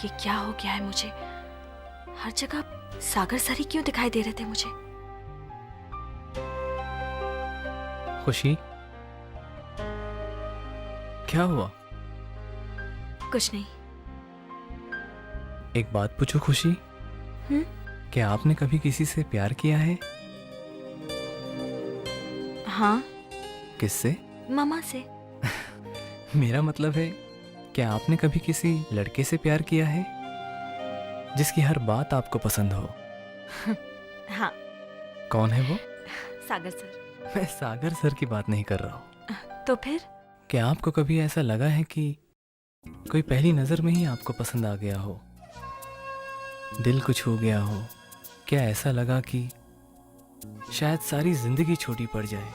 ये क्या हो गया है मुझे? हर जगह सागर सर ही क्यों दिखाई दे रहे थे मुझे? खुशी, क्या हुआ? कुछ नहीं। एक बात पूछो खुशी, क्या आपने कभी किसी से प्यार किया है? हाँ, किससे? मामा से। मेरा मतलब है, क्या आपने कभी किसी लड़के से प्यार किया है जिसकी हर बात आपको पसंद हो? हाँ, कौन है वो? सागर सर। मैं सागर सर की बात नहीं कर रहा हूँ। तो फिर? क्या आपको कभी ऐसा लगा है कि कोई पहली नजर में ही आपको पसंद आ गया हो, दिल को छू गया हो? क्या ऐसा लगा कि शायद सारी जिंदगी छोटी पड़ जाए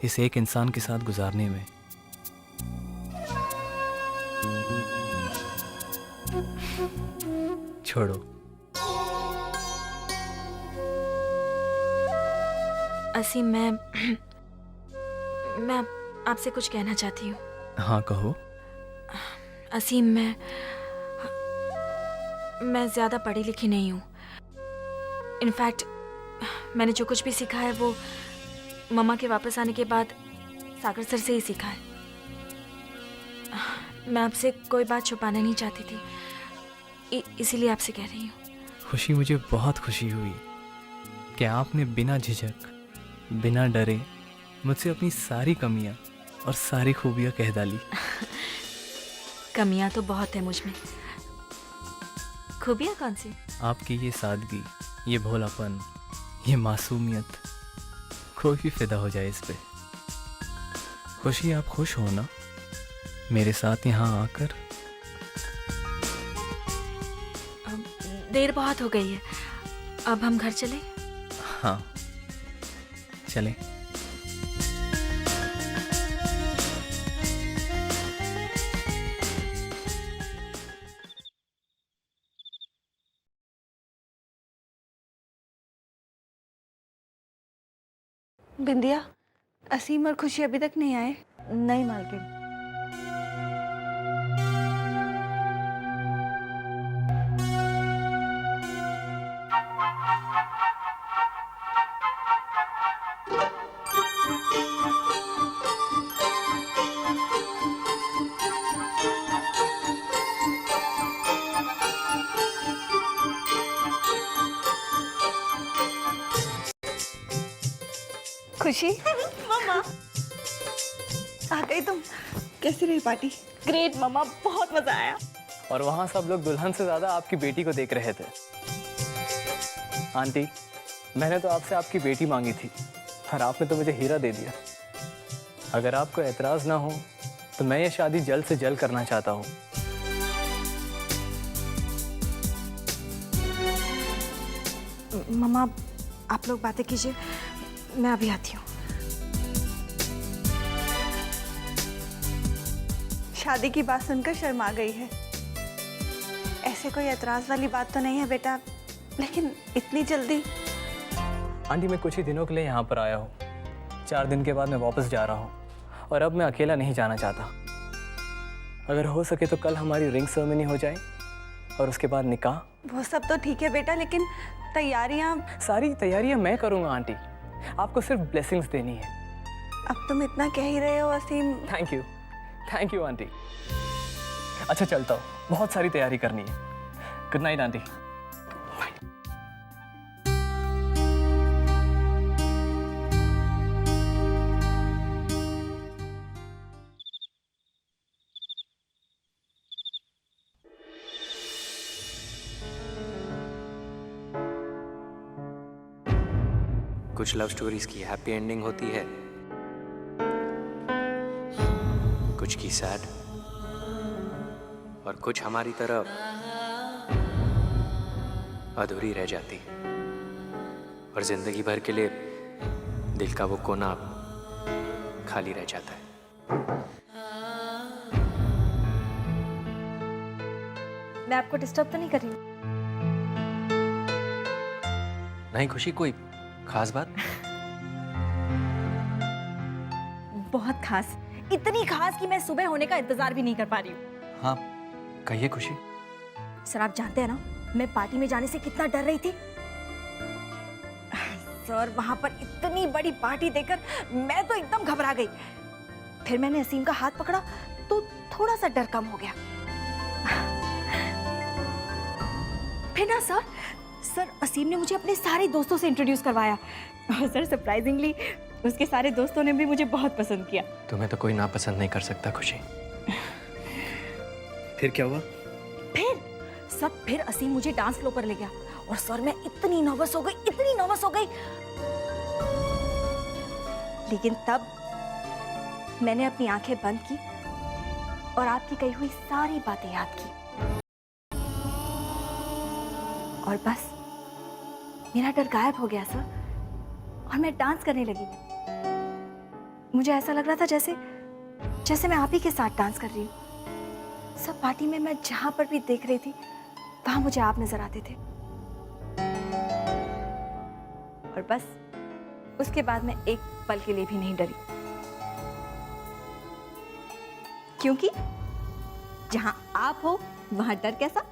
इस एक इंसान के साथ गुजारने में? छोड़ो, असीम, मैं आपसे कुछ कहना चाहती हूँ। हाँ कहो। असीम, मैं ज्यादा पढ़ी लिखी नहीं हूँ। इनफैक्ट मैंने जो कुछ भी सीखा है वो मम्मा के वापस आने के बाद सागर सर से ही सीखा है। मैं आपसे कोई बात छुपाना नहीं चाहती थी, इसीलिए आपसे कह रही हूँ। खुशी, मुझे बहुत खुशी हुई कि आपने बिना झिझक, बिना डरे मुझसे अपनी सारी कमियां और सारी खूबियां कह डाली। कमियां तो बहुत है मुझ में, खूबियां कौन सी? आपकी ये सादगी, ये भोलापन, ये मासूमियत, कोई भी फिदा हो जाए इस पे। खुशी, आप खुश हो ना मेरे साथ यहाँ आकर? देर बहुत हो गई है, अब हम घर चलें? हाँ चलें। बिंदिया, असीम और खुशी अभी तक नहीं आए? नहीं मालकिन। खुशी, मम्मा, आ गई तुम? कैसी रही पार्टी? ग्रेट मम्मा, बहुत मजा आया। और वहाँ सब लोग दुल्हन से ज्यादा आपकी बेटी को देख रहे थे। आंटी, मैंने तो आपसे आपकी बेटी मांगी थी और आपने तो मुझे हीरा दे दिया। अगर आपको एतराज ना हो तो मैं ये शादी जल्द से जल्द करना चाहता हूँ। मम्मा, आप लोग बातें कीजिए, मैं अभी आती हूँ। शादी की बात सुनकर शर्मा गई है। ऐसे कोई एतराज वाली बात तो नहीं है बेटा, लेकिन इतनी जल्दी? आंटी, मैं कुछ ही दिनों के लिए यहाँ पर आया हूँ। 4 दिन के बाद मैं वापस जा रहा हूँ और अब मैं अकेला नहीं जाना चाहता। अगर हो सके तो कल हमारी रिंग सेरेमनी हो जाए और उसके बाद निकाह। वो सब तो ठीक है बेटा, लेकिन तैयारियां? सारी तैयारियां मैं करूँगा आंटी, आपको सिर्फ ब्लेसिंग्स देनी है। अब तुम इतना कह ही रहे हो असीम। Thank you aunty. अच्छा चलता हूँ, बहुत सारी तैयारी करनी है। Good night aunty. कुछ लव स्टोरीज की हैप्पी एंडिंग होती है, कुछ की सैड, और कुछ हमारी तरफ अधूरी रह जाती और जिंदगी भर के लिए दिल का वो कोना खाली रह जाता है। मैं आपको डिस्टर्ब तो नहीं कर रही हूँ? नहीं खुशी, कोई खास बात? बहुत खास, इतनी खास कि मैं सुबह होने का इंतजार भी नहीं कर पा रही हूँ। हाँ कहिए खुशी। सर आप जानते हैं ना, मैं पार्टी में जाने से कितना डर रही थी। सर वहां पर इतनी बड़ी पार्टी देखकर मैं तो एकदम घबरा गई। फिर मैंने असीम का हाथ पकड़ा तो थोड़ा सा डर कम हो गया। फिर ना सर असीम ने मुझे अपने सारे दोस्तों से इंट्रोड्यूस करवाया और सर सरप्राइजिंगली उसके सारे दोस्तों ने भी मुझे बहुत पसंद किया। तुम्हें तो कोई नापसंद नहीं कर सकता खुशी। फिर क्या हुआ? फिर असीम मुझे डांस फ्लोर पर ले गया और सर मैं इतनी नर्वस हो गई। लेकिन तब मैंने अपनी आंखें बंद की और आपकी कही हुई सारी बातें याद की और बस मेरा डर गायब हो गया सर और मैं डांस करने लगी। मुझे ऐसा लग रहा था जैसे मैं आप ही के साथ डांस कर रही हूँ। सब पार्टी में मैं जहां पर भी देख रही थी वहां मुझे आप नजर आते थे और बस उसके बाद मैं एक पल के लिए भी नहीं डरी, क्योंकि जहां आप हो वहां डर कैसा।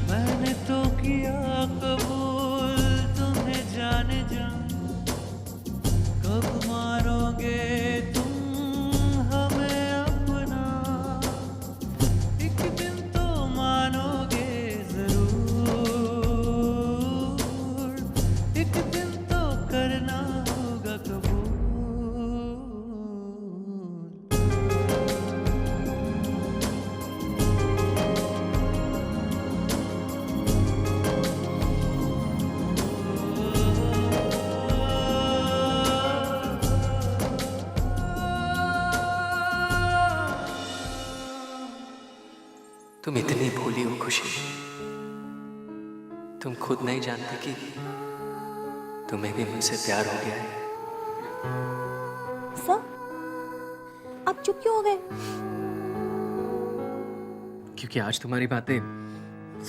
मैंने तो किया कबूल तुम्हें जाने जा, कब मारोगे तुम हमें अपना, एक दिन तो मानोगे जरूर, एक दिन तो करना होगा कबूल। तुम इतनी भोली हो खुशी, तुम खुद नहीं जानती कि तुम्हें भी मुझसे प्यार हो गया है। सर आप चुप क्यों हो गए? क्योंकि आज तुम्हारी बातें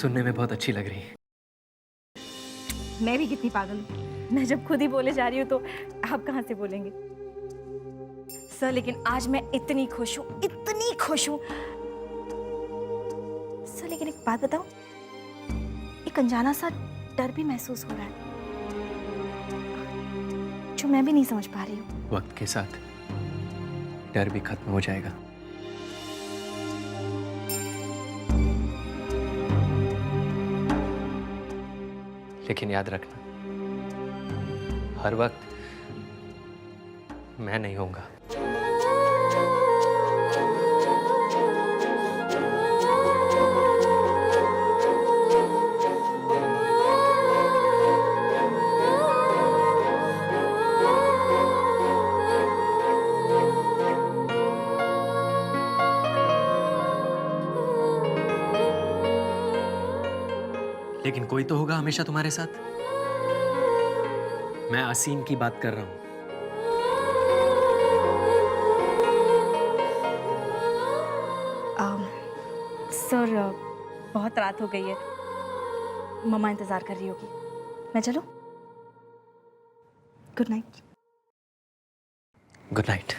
सुनने में बहुत अच्छी लग रही हैं। मैं भी कितनी पागल हूँ, मैं जब खुद ही बोले जा रही हूँ तो आप कहाँ से बोलेंगे। सर लेकिन आज मैं इतनी खुश हूँ सर। लेकिन एक बात बताऊं, एक अनजाना सा डर भी महसूस हो रहा है जो मैं भी नहीं समझ पा रही हूँ। वक्त के साथ डर भी खत्म हो जाएगा। लेकिन याद रखना, हर वक्त मैं नहीं होऊंगा। लेकिन कोई तो होगा हमेशा तुम्हारे साथ। मैं असीम की बात कर रहा हूं। सर बहुत रात हो गई है, मम्मा इंतजार कर रही होगी, मैं चलूं? Good night. Good night.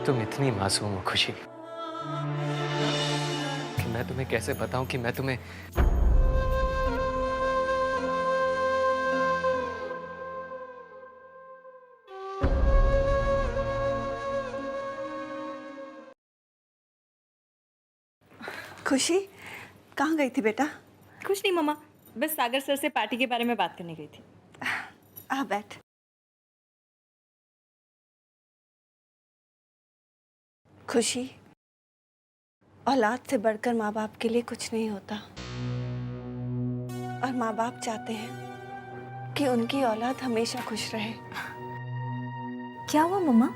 तुम इतनी मासूम हो खुशी कि मैं तुम्हें कैसे बताऊं कि मैं तुम्हें खुशी कहाँ गई थी बेटा? कुछ नहीं मम्मा, बस सागर सर से पार्टी के बारे में बात करने गई थी। आ बैठ। खुशी, औलाद से बढ़कर माँ बाप के लिए कुछ नहीं होता और माँ बाप चाहते हैं कि उनकी औलाद हमेशा खुश रहे। क्या हुआ मम्मा,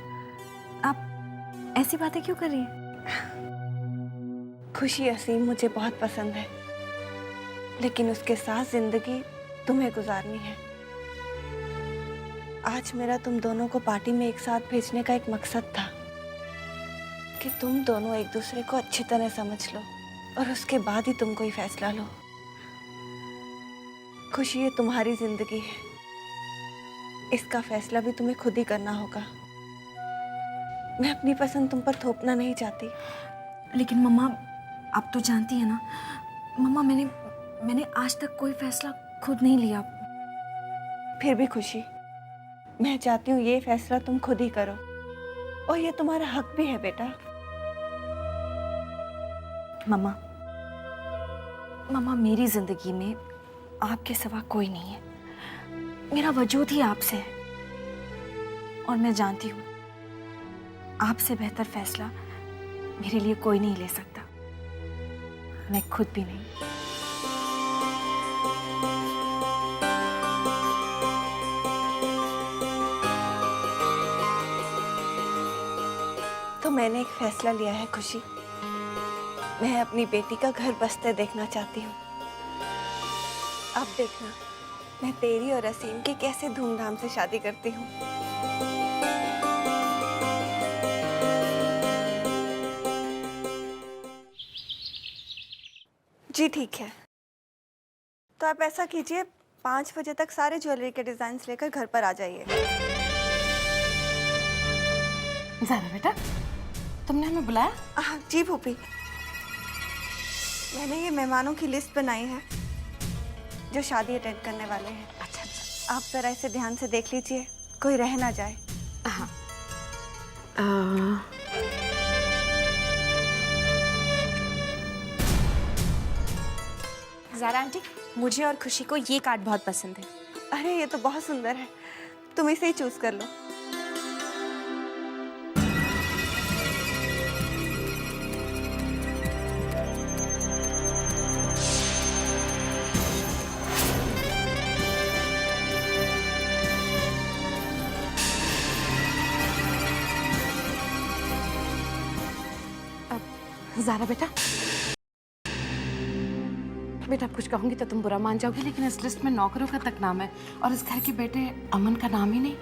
आप ऐसी बातें क्यों कर रही हैं? खुशी असीम मुझे बहुत पसंद है, लेकिन उसके साथ जिंदगी तुम्हें गुजारनी है। आज मेरा तुम दोनों को पार्टी में एक साथ भेजने का एक मकसद था कि तुम दोनों एक दूसरे को अच्छी तरह समझ लो और उसके बाद ही तुम कोई फैसला लो। खुशी, ये तुम्हारी जिंदगी है, इसका फैसला भी तुम्हें खुद ही करना होगा। मैं अपनी पसंद तुम पर थोपना नहीं चाहती। लेकिन मम्मा, आप तो जानती है ना मम्मा, मैंने आज तक कोई फैसला खुद नहीं लिया। फिर भी खुशी, मैं चाहती हूँ ये फैसला तुम खुद ही करो, और ये तुम्हारा हक भी है बेटा। मम्मा, मेरी जिंदगी में आपके सिवा कोई नहीं है। मेरा वजूद ही आपसे है, और मैं जानती हूँ आपसे बेहतर फैसला मेरे लिए कोई नहीं ले सकता, मैं खुद भी नहीं। तो मैंने एक फैसला लिया है खुशी, मैं अपनी बेटी का घर बसते देखना चाहती हूँ। अब देखना मैं तेरी और असीम की कैसे धूमधाम से शादी करती हूँ। जी ठीक है, तो आप ऐसा कीजिए, 5 बजे तक सारे ज्वेलरी के डिजाइन लेकर घर पर आ जाइए। ज़ारा बेटा, तुमने हमें बुलाया? जी भूपी, मैंने ये मेहमानों की लिस्ट बनाई है जो शादी अटेंड करने वाले हैं। अच्छा। आप जरा इसे ध्यान से देख लीजिए, कोई रह ना जाए। हाँ। ज़ारा आंटी, मुझे और खुशी को ये कार्ड बहुत पसंद है। अरे ये तो बहुत सुंदर है, तुम इसे ही चूज कर लो। ज़ारा बेटा, अब कुछ कहूंगी तो तुम बुरा मान जाओगी, लेकिन इस लिस्ट में नौकरों का तक नाम है और इस घर के बेटे अमन का नाम ही नहीं।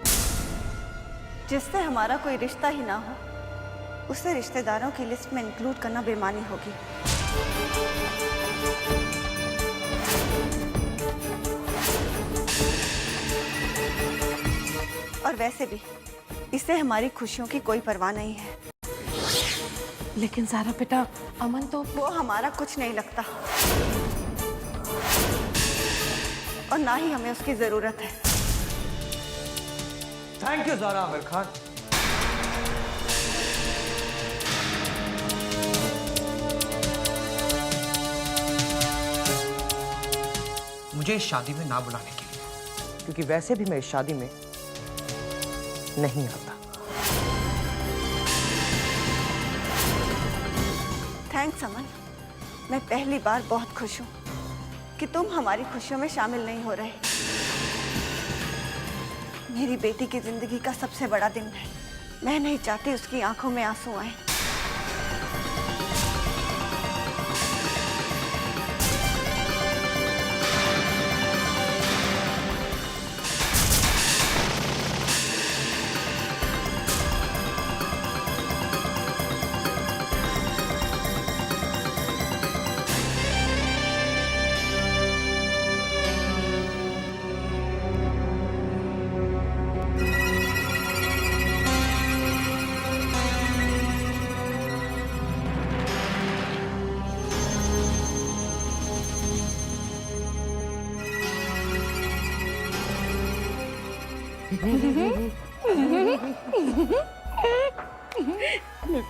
जिससे हमारा कोई रिश्ता ही ना हो, उसे रिश्तेदारों की लिस्ट में इंक्लूड करना बेईमानी होगी। और वैसे भी इसे हमारी खुशियों की कोई परवाह नहीं है। लेकिन ज़ारा बेटा, अमन तो वो हमारा कुछ नहीं लगता, और ना ही हमें उसकी जरूरत है। Thank you Zara Aamir Khan. मुझे इस शादी में ना बुलाने के लिए, क्योंकि वैसे भी मैं इस शादी में नहीं आता। थैंक्स अमन, मैं पहली बार बहुत खुश हूँ कि तुम हमारी खुशियों में शामिल नहीं हो रहे। मेरी बेटी की जिंदगी का सबसे बड़ा दिन है, मैं नहीं चाहती उसकी आंखों में आंसू आए।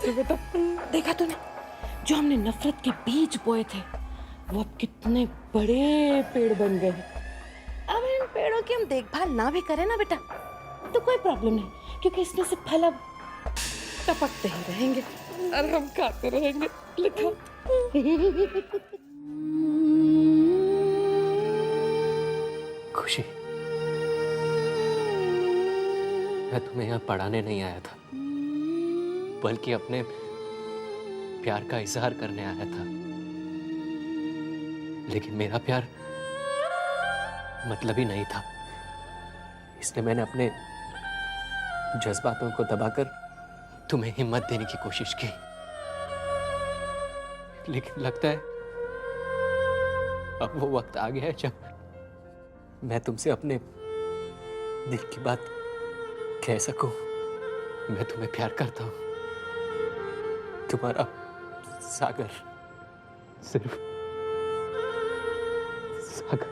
बेटा, देखा तूने, जो हमने नफरत के बीज बोए थे वो अब कितने बड़े पेड़ बन गए। अब इन पेड़ों की हम देखभाल ना भी करें ना बेटा, तो कोई प्रॉब्लम नहीं, क्योंकि इसमें से फल अब टपकते ही रहेंगे और हम खाते रहेंगे। लिखा। खुशी, मैं तुम्हें यहाँ पढ़ाने नहीं आया था, बल्कि अपने प्यार का इजहार करने आया था, लेकिन मेरा प्यार मतलब ही नहीं था। इसलिए मैंने अपने जज्बातों को दबाकर तुम्हें हिम्मत देने की कोशिश की, लेकिन लगता है अब वो वक्त आ गया है जब मैं तुमसे अपने दिल की बात कह सकूं। मैं तुम्हें प्यार करता हूं, तुम्हारा सागर, सिर्फ सागर।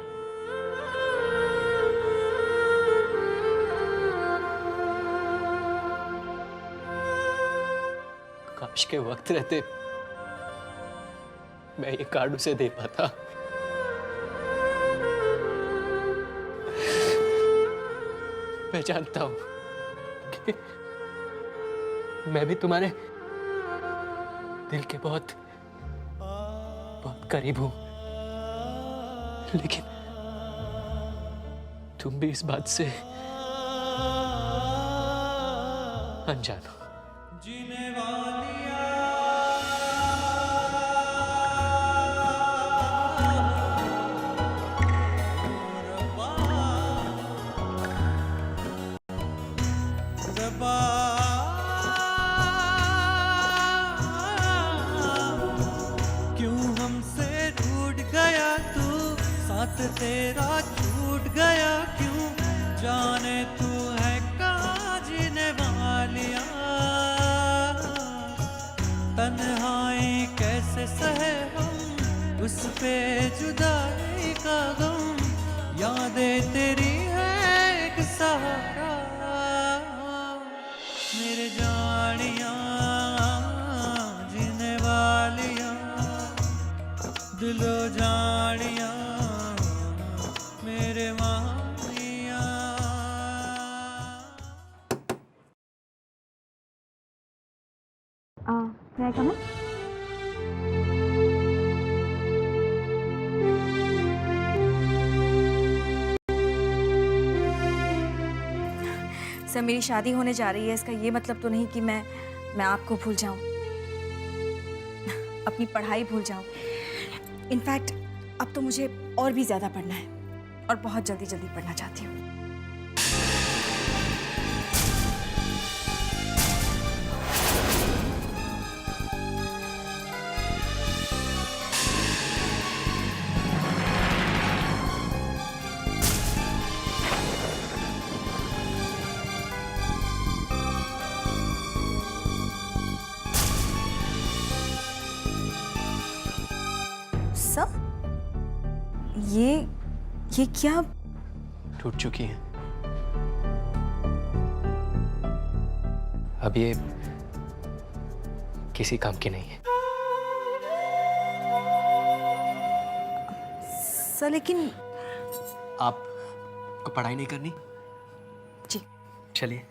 काश के वक्त रहते मैं ये कार्ड उसे दे पाता। मैं जानता हूं कि मैं भी तुम्हारे दिल के बहुत बहुत करीब हूं, लेकिन तुम भी इस बात से अनजान हो। जीने वालिया रब्बा क्यों हमसे रूठ गया तू, साथ तेरा छूट गया क्यों, जाने तू है कहाँ जीने वालिया। तन्हाई कैसे सहे हम, उस पे जुदाई का गम, यादें तेरी है एक सहारा। मेरे जानिया जीने वालिया, दिलो जानिया मेरे मानिया। मैं कम सर, मेरी शादी होने जा रही है, इसका ये मतलब तो नहीं कि मैं आपको भूल जाऊं, अपनी पढ़ाई भूल जाऊं। इनफैक्ट अब तो मुझे और भी ज़्यादा पढ़ना है और बहुत जल्दी जल्दी पढ़ना चाहती हूँ। सब ये क्या? टूट चुकी है। अब ये किसी काम की नहीं है। सर लेकिन आपको पढ़ाई नहीं करनी? जी चलिए।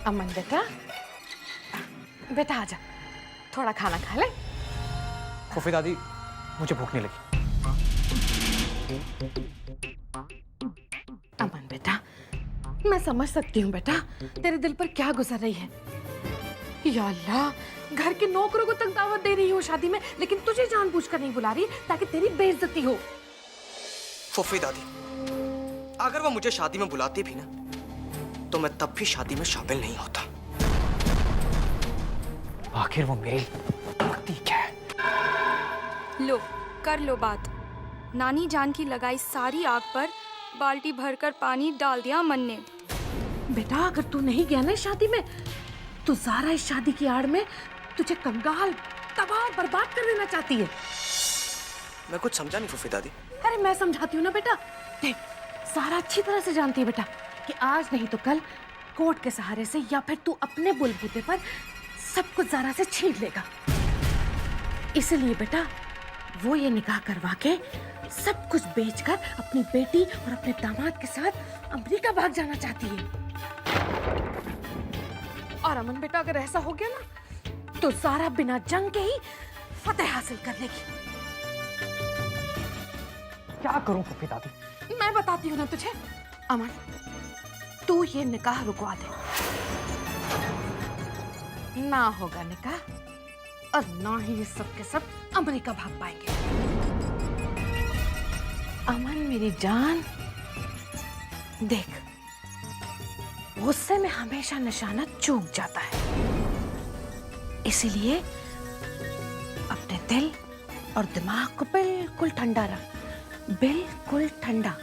अमन बेटा, बेटा आजा, थोड़ा खाना खा ले। फूफी दादी, मुझे भूख नहीं लगी। अमन बेटा, मैं समझ सकती हूँ बेटा तेरे दिल पर क्या गुजर रही है। या अल्लाह, घर के नौकरों को तक दावत दे रही हो शादी में, लेकिन तुझे जानबूझकर नहीं बुला रही ताकि तेरी बेइज्जती हो। फूफी दादी, अगर वो मुझे शादी में बुलाती भी ना, तो मैं तब भी शादी में शामिल नहीं होता। आखिर वो मेरी पति क्या है? लो कर लो बात। नानी जान की लगाई सारी आग पर बाल्टी भरकर पानी डाल दिया अमन ने। बेटा अगर तू नहीं गया ना शादी में, तो ज़ारा इस शादी की आड़ में तुझे कंगाल, तबाह, बर्बाद कर देना चाहती है। मैं कुछ समझा नहीं फूफी दादी। अरे मैं समझाती हूँ ना बेटा। देख, सारा अच्छी तरह से जानती है बेटा कि आज नहीं तो कल कोर्ट के सहारे से या फिर तू अपने बुलबुते पर सब कुछ ज़ारा से छीन लेगा। इसलिए बेटा वो ये निकाह करवा के सब कुछ बेचकर अपनी बेटी और अपने दामाद के साथ अमेरिका भाग जाना चाहती है। और अमन बेटा, अगर ऐसा हो गया ना तो ज़ारा बिना जंग के ही फतेह हासिल कर लेगी। क्या करूं फूफी दादी? मैं बताती हूँ ना तुझे। अमन, तू ये निकाह रुकवा दे। ना होगा निकाह और ना ही ये सब के सब अमेरिका भाग पाएंगे। अमन मेरी जान, देख, गुस्से में हमेशा निशाना चूक जाता है। इसीलिए अपने दिल और दिमाग को बिल्कुल ठंडा रख, बिल्कुल ठंडा।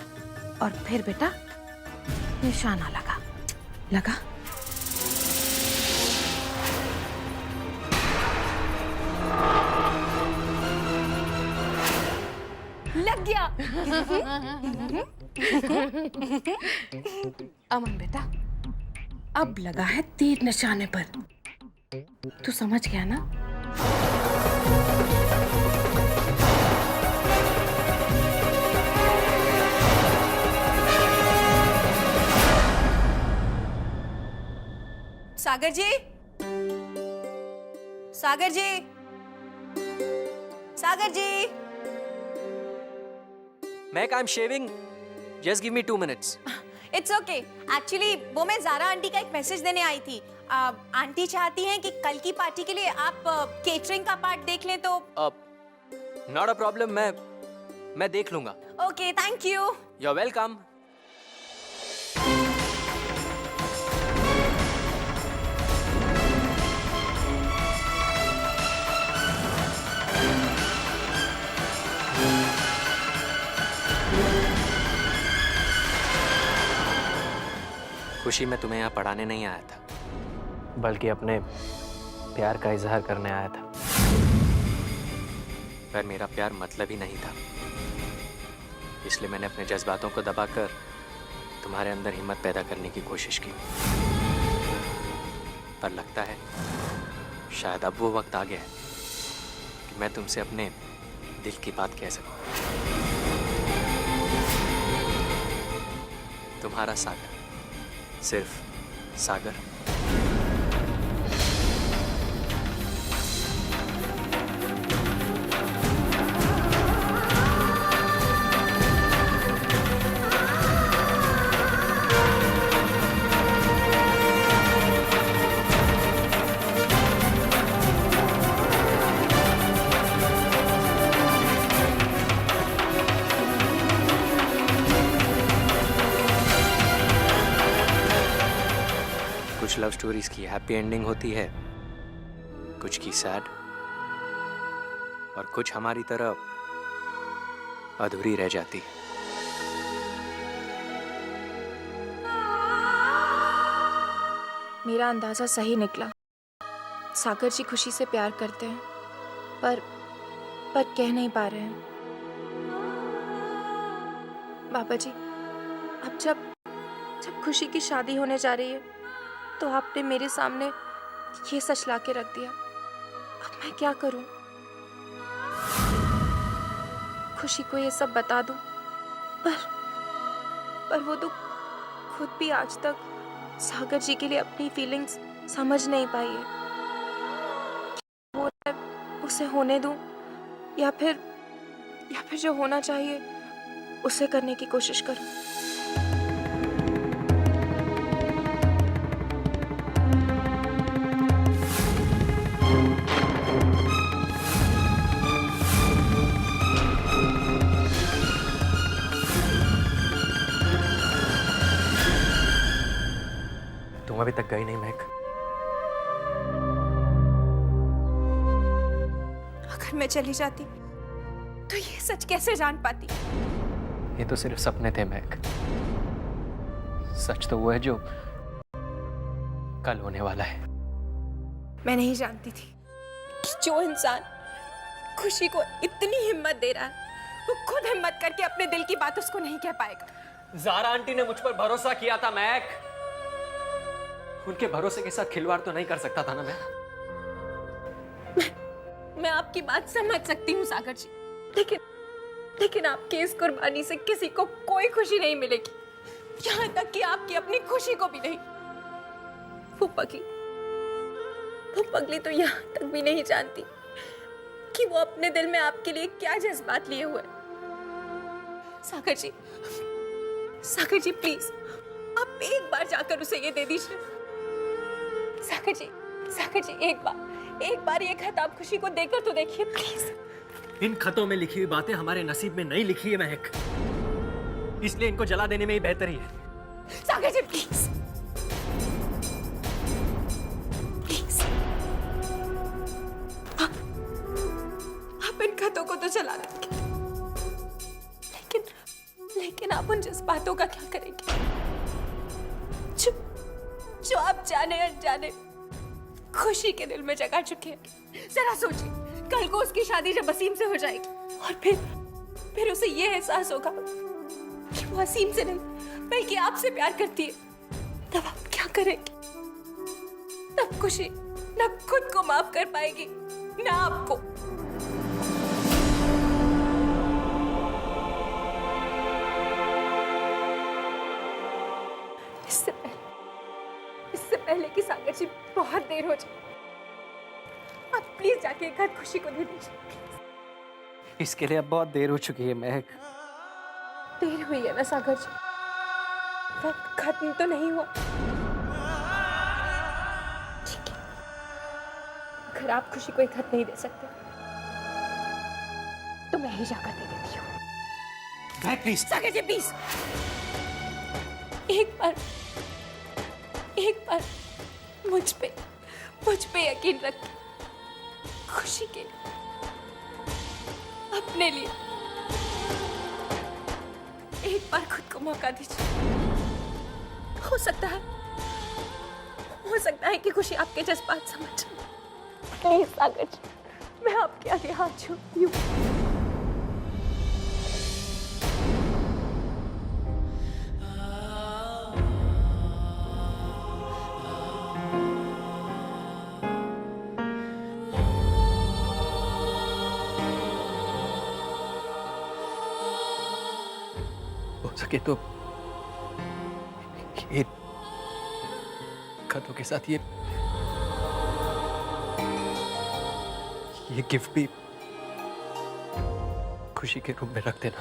और फिर बेटा निशाना लगा लगा। लग गया। अमन बेटा, अब लगा है तीर निशाने पर। तू समझ गया ना? Sagar ji, Sagar ji, Sagar ji. Mac, I am shaving, just give me 2 minutes। It's okay. Actually वो मैं ज़ारा आंटी का एक मैसेज देने आई थी। आंटी चाहती हैं कि कल की पार्टी के लिए आप केटरिंग का पार्ट देख लें तो। नॉट अ प्रॉब्लम, मैं देख लूंगा। Okay, thank you. You are welcome. Khushi, मैं तुम्हें यहाँ पढ़ाने नहीं आया था, बल्कि अपने प्यार का इजहार करने आया था। पर मेरा प्यार मतलब ही नहीं था, इसलिए मैंने अपने जज्बातों को दबाकर तुम्हारे अंदर हिम्मत पैदा करने की कोशिश की। पर लगता है शायद अब वो वक्त आ गया है कि मैं तुमसे अपने दिल की बात कह सकूं। तुम्हारा सागर, सिर्फ सागर। कुछ लव स्टोरीज की हैप्पी एंडिंग होती है, कुछ की सैड, और कुछ हमारी तरह अधूरी रह जाती है। मेरा अंदाजा सही निकला। सागर जी खुशी से प्यार करते हैं, पर कह नहीं पा रहे हैं। बाबा जी, अब जब खुशी की शादी होने जा रही है तो आपने मेरे सामने ये सच ला के रख दिया। अब मैं क्या करूं? खुशी को ये सब बता दूं, पर वो तो खुद भी आज तक सागर जी के लिए अपनी फीलिंग्स समझ नहीं पाई है। वो उसे होने दूं या फिर जो होना चाहिए उसे करने की कोशिश करूं। तुम अभी तक गई नहीं महक। अगर मैं चली जाती तो ये सच कैसे जान पाती? ये तो सिर्फ सपने थे महक, सच तो वो है जो कल होने वाला है। मैं नहीं जानती थी कि जो इंसान खुशी को इतनी हिम्मत दे रहा है वो खुद हिम्मत करके अपने दिल की बात उसको नहीं कह पाएगा। ज़ारा आंटी ने मुझ पर भरोसा किया था महक। उनके भरोसे के साथ खिलवाड़ तो नहीं कर सकता था ना मैं। मैं आपकी बात समझ सकती हूँ सागर जी, लेकिन आपकी इस कुर्बानी से किसी को कोई खुशी नहीं मिलेगी, यहाँ तक कि आपकी अपनी खुशी को भी नहीं। वो पगली तो यहाँ तक भी नहीं जानती कि वो अपने दिल में आपके लिए क्या जज्बात लिए हुए। सागर जी प्लीज आप एक बार जाकर उसे ये दे दीजिए। सागर जी एक बार ये खत आप खुशी को देकर तो देखिए प्लीज। इन खतों में लिखी हुई बातें हमारे नसीब में नहीं लिखी है महक, इसलिए इनको जला देने में ही बेहतर ही है। सागर जी प्लीज आप इन खतों को तो जला देंगे, लेकिन आप उन जज्बातों का क्या करेंगे जो आप जाने अनजाने खुशी के दिल में जगा चुके हैं। जरा सोचिए, कल को उसकी शादी जब वसीम से हो जाएगी और फिर उसे ये एहसास होगा कि वो वसीम से नहीं बल्कि आपसे प्यार करती है, तब आप क्या करेंगे? तब खुशी न खुद को माफ कर पाएगी न आपको। इससे पहले कि सागर जी बहुत देर हो जाए, आप प्लीज जाके एक हाथ खुशी को दे दीजिए। इसके लिए अब बहुत देर हो चुकी है महक। देर हुई है ना सागर जी, वक्त खत्म तो नहीं हुआ। ठीक है, अगर आप खुशी को एक हाथ नहीं दे सकते तो मैं ही जाकर दे देती हूँ। महक प्लीज। सागर जी प्लीज एक बार मुझ पे यकीन रखिए। खुशी के लिए, अपने लिए एक बार खुद को मौका दीजिए। हो सकता है कि खुशी आपके जज्बात समझ। प्लीज सागर जी, मैं आपके आगे हाथ जोड़ती हूँ। सके तो ये खतों के साथ ये गिफ्ट भी खुशी के रूम में रख देना।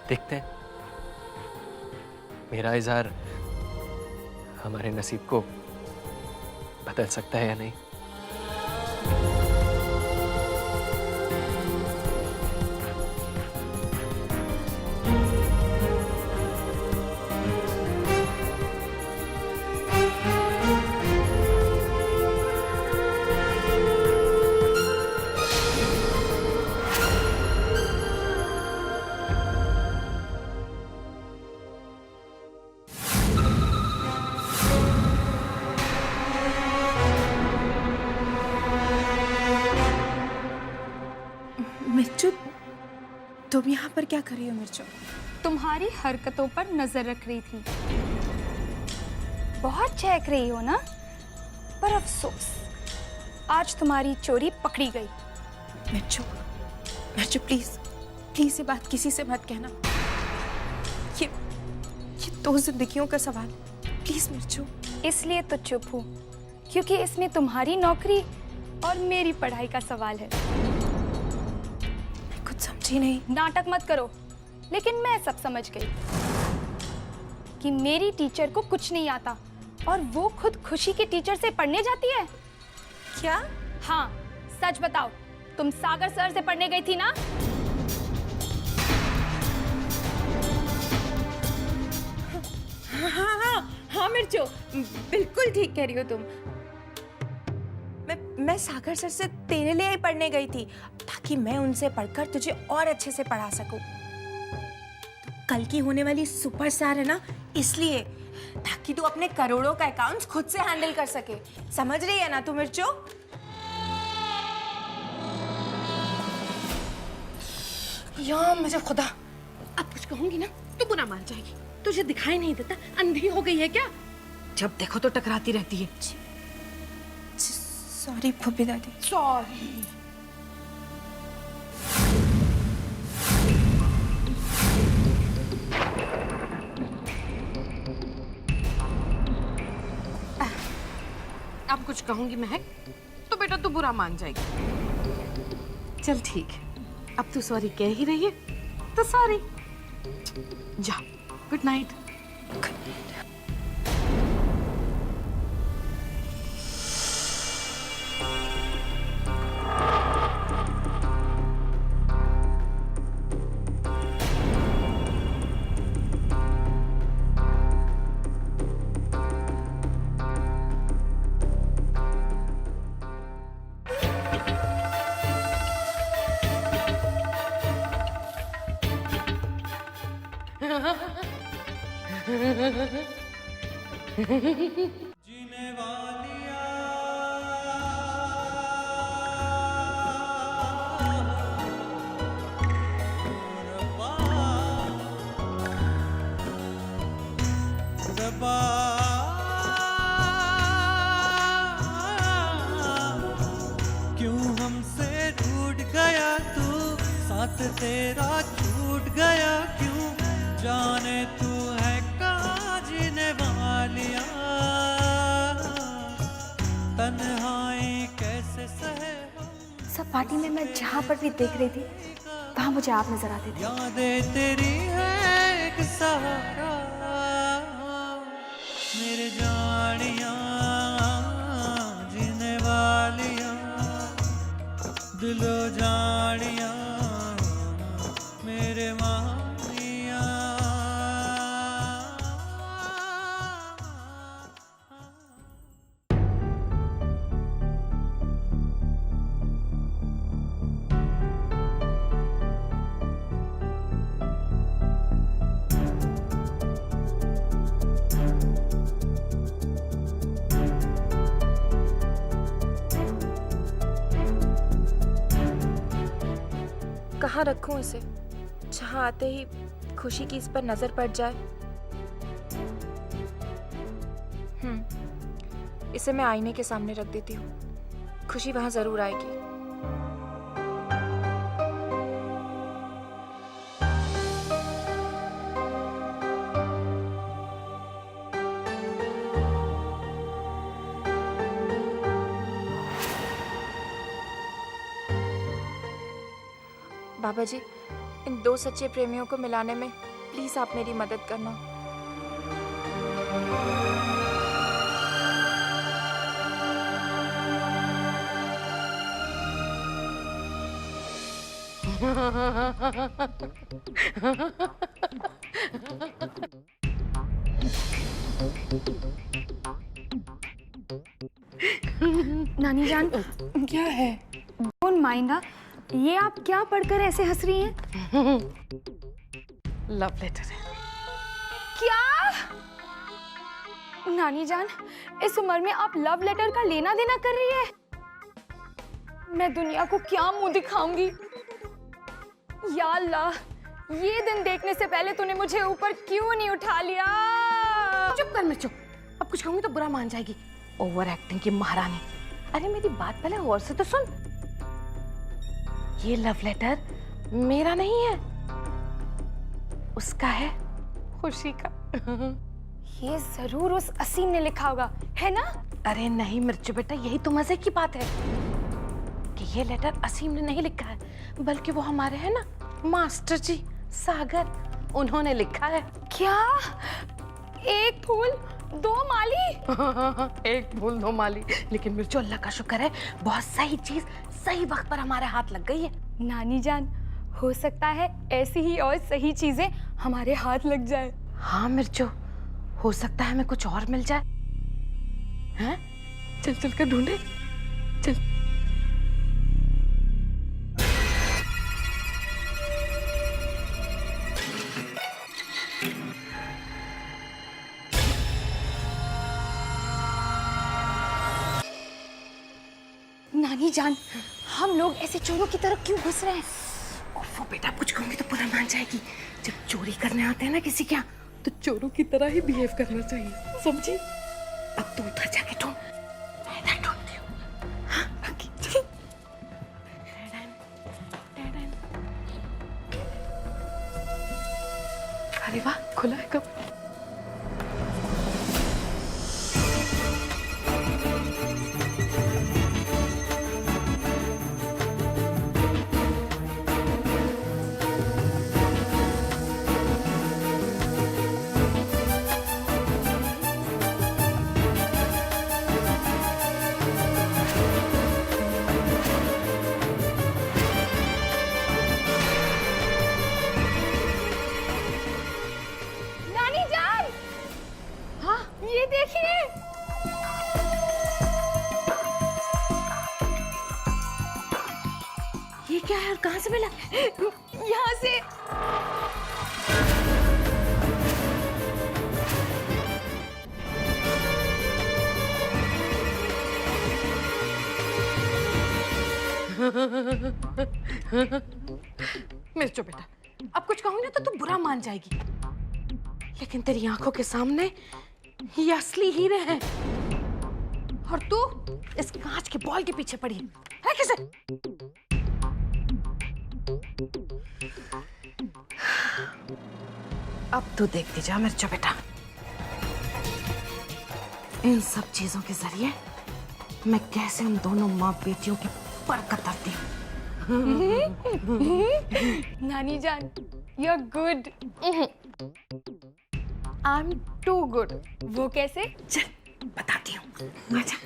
देखते हैं मेरा इजहार हमारे नसीब को बदल सकता है या नहीं। मिर्चू, तुम यहाँ पर क्या कर रही हो? मिर्चू, तुम्हारी हरकतों पर नजर रख रही थी। बहुत चहक रही हो ना, पर अफसोस आज तुम्हारी चोरी पकड़ी गई। मिर्चू प्लीज ये बात किसी से मत कहना। ये दो जिंदगियों का सवाल है। प्लीज मिर्चू। इसलिए तो चुप हूँ, क्योंकि इसमें तुम्हारी नौकरी और मेरी पढ़ाई का सवाल है। मैं कुछ समझी नहीं। नाटक मत करो। लेकिन मैं सब समझ गई कि मेरी टीचर को कुछ नहीं आता और वो खुद खुशी के टीचर से पढ़ने जाती है। क्या? हाँ, सच बताओ, तुम सागर सर से पढ़ने गई थी ना? हाँ मिर्चो, बिल्कुल ठीक कह रही हो तुम। मैं सागर सर से तेरे लिए ही पढ़ने गई थी, ताकि मैं उनसे पढ़कर तुझे और अच्छे से पढ़ा सकूं। कल की होने वाली सुपरस्टार है ना, इसलिए, ताकि तू अपने करोड़ों का अकाउंट्स खुद से हैंडल कर सके। समझ रही है ना तू मिर्चो? या मुझे खुदा, अब कुछ कहूंगी ना तो बुरा मान जाएगी। तुझे दिखाई नहीं देता, अंधी हो गई है क्या? जब देखो तो टकराती रहती है। सॉरी फूफी दादी। सॉरी। अब कुछ कहूंगी महक तो बेटा तू बुरा मान जाएगी। चल ठीक है, अब तू सॉरी कह ही रही है तो सॉरी। जा, गुड नाइट। जीने वालिया रब्बा, रब्बा क्यों हमसे रूठ गया तू, साथ तेरा छूट गया क्यों, जाने तू है कहाँ जीने वालिया, तन्हाई कैसे सहे हम। सब पार्टी में मैं जहाँ पर भी देख रही थी वहाँ मुझे आप नजर आते थे। यादें तेरी है एक सहारा, मेरे जानिया जीने वालिया, दिलो जानिया मेरे मानिया। कहाँ रखूं इसे, जहाँ आते ही खुशी की इस पर नजर पड़ जाए। इसे मैं आईने के सामने रख देती हूँ, खुशी वहां जरूर आएगी। बाबा जी, इन दो सच्चे प्रेमियों को मिलाने में प्लीज आप मेरी मदद करना। नानी जान, क्या है? Don't mind. ये आप क्या पढ़कर ऐसे हंस रही हैं? लव लेटर है। क्या? नानी जान, इस उम्र में आप लव लेटर का लेना देना कर रही है? मैं दुनिया को क्या मुंह दिखाऊंगी? या अल्लाह, ये दिन देखने से पहले तूने मुझे ऊपर क्यों नहीं उठा लिया? चुप कर मिर्चो, अब कुछ कहूंगी तो बुरा मान जाएगी। ओवर एक्टिंग की महारानी। अरे मेरी बात पहले और से तो सुन। ये लव लेटर मेरा नहीं है, उसका है, खुशी का। ये जरूर उस असीम ने लिखा होगा, है ना? अरे नहीं मिर्चू बेटा, यही तो मजे की बात है कि ये लेटर असीम ने नहीं लिखा है, बल्कि वो हमारे हैं ना मास्टर जी सागर, उन्होंने लिखा है। क्या? एक फूल दो माली? एक फूल दो माली। लेकिन मिर्चू अल्लाह का शुक्र है, बहुत सही चीज सही वक्त पर हमारे हाथ लग गई है। नानी जान, हो सकता है ऐसी ही और सही चीजें हमारे हाथ लग जाए। हाँ मिर्चू, हो सकता है हमें कुछ और मिल जाए। हैं? चल चल कर ढूंढे, चल। नानी जान, हम लोग ऐसे चोरों की तरह क्यों घुस रहे हैं? और वो बेटा कुछ कहूंगी तो पूरा मान जाएगी। जब चोरी करने आते हैं ना किसी क्या, तो चोरों की तरह ही बिहेव करना चाहिए, समझी? अब तू उधर जाके ढूंढ, मैं इधर ढूंढती हूँ। हाँ, बाकी चल। अरे वाह, खुला है कब? नानी जान, हाँ ये देखिए। ये क्या है और कहाँ से मिला? यहाँ से। मिर्चो बेटा, अब कुछ कहूँ ना तो तू बुरा मान जाएगी, लेकिन तेरी आंखों के सामने ये असली हीरे हैं और तू इस कांच के बॉल के पीछे पड़ी है कैसे? अब तू देखती जा मिर्चो बेटा, इन सब चीजों के जरिए मैं कैसे उन दोनों माँ बेटियों की पर कतरती हूँ। नानी जान, you are good. I am too good. वो कैसे? चल बताती हूँ, आजा।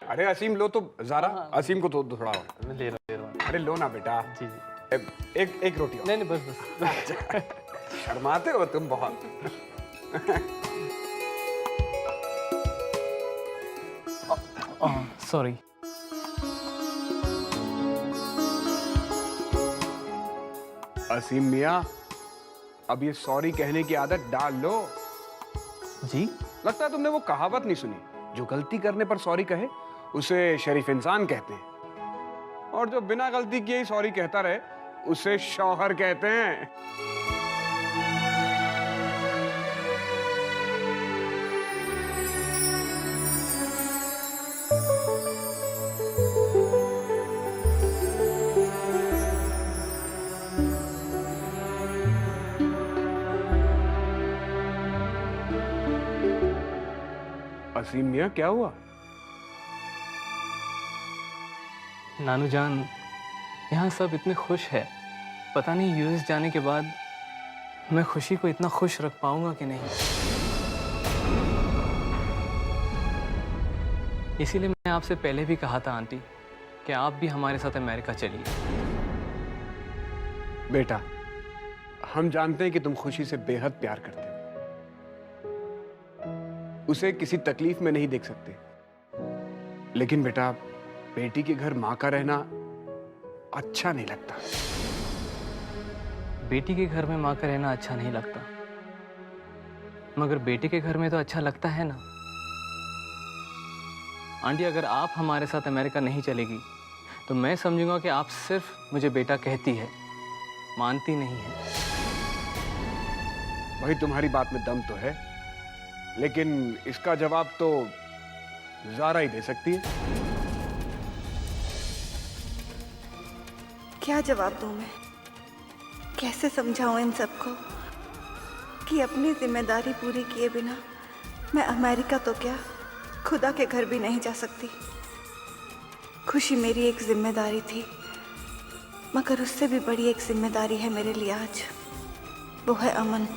अरे असीम लो तो ज़रा, असीम को तो थोड़ा मैं ले रहा हूँ। अरे लो ना बेटा। जी जी। एक रोटी और। नहीं बस। शर्माते हो तुम बहुत। सॉरी। असीम मियाँ, अब ये सॉरी कहने की आदत डाल लो। जी? लगता है तुमने वो कहावत नहीं सुनी, जो गलती करने पर सॉरी कहे उसे शरीफ इंसान कहते हैं, और जो बिना गलती किए ही सॉरी कहता रहे उसे शौहर कहते हैं। असीम मियाँ, क्या हुआ? नानू जान, यहाँ सब इतने खुश है, पता नहीं यूएस जाने के बाद मैं खुशी को इतना खुश रख पाऊंगा कि नहीं। इसीलिए मैंने आपसे पहले भी कहा था आंटी कि आप भी हमारे साथ अमेरिका चलिए। बेटा, हम जानते हैं कि तुम खुशी से बेहद प्यार करते हो, उसे किसी तकलीफ में नहीं देख सकते, लेकिन बेटा बेटी के घर माँ का रहना अच्छा नहीं लगता। बेटी के घर में माँ का रहना अच्छा नहीं लगता, मगर बेटे के घर में तो अच्छा लगता है ना। आंटी, अगर आप हमारे साथ अमेरिका नहीं चलेगी तो मैं समझूंगा कि आप सिर्फ मुझे बेटा कहती है, मानती नहीं है। भाई तुम्हारी बात में दम तो है, लेकिन इसका जवाब तो ज़ारा ही दे सकती है। क्या जवाब दूं मैं? कैसे समझाऊं इन सबको कि अपनी जिम्मेदारी पूरी किए बिना मैं अमेरिका तो क्या, खुदा के घर भी नहीं जा सकती। खुशी मेरी एक जिम्मेदारी थी, मगर उससे भी बड़ी एक जिम्मेदारी है मेरे लिए आज, वो है अमन।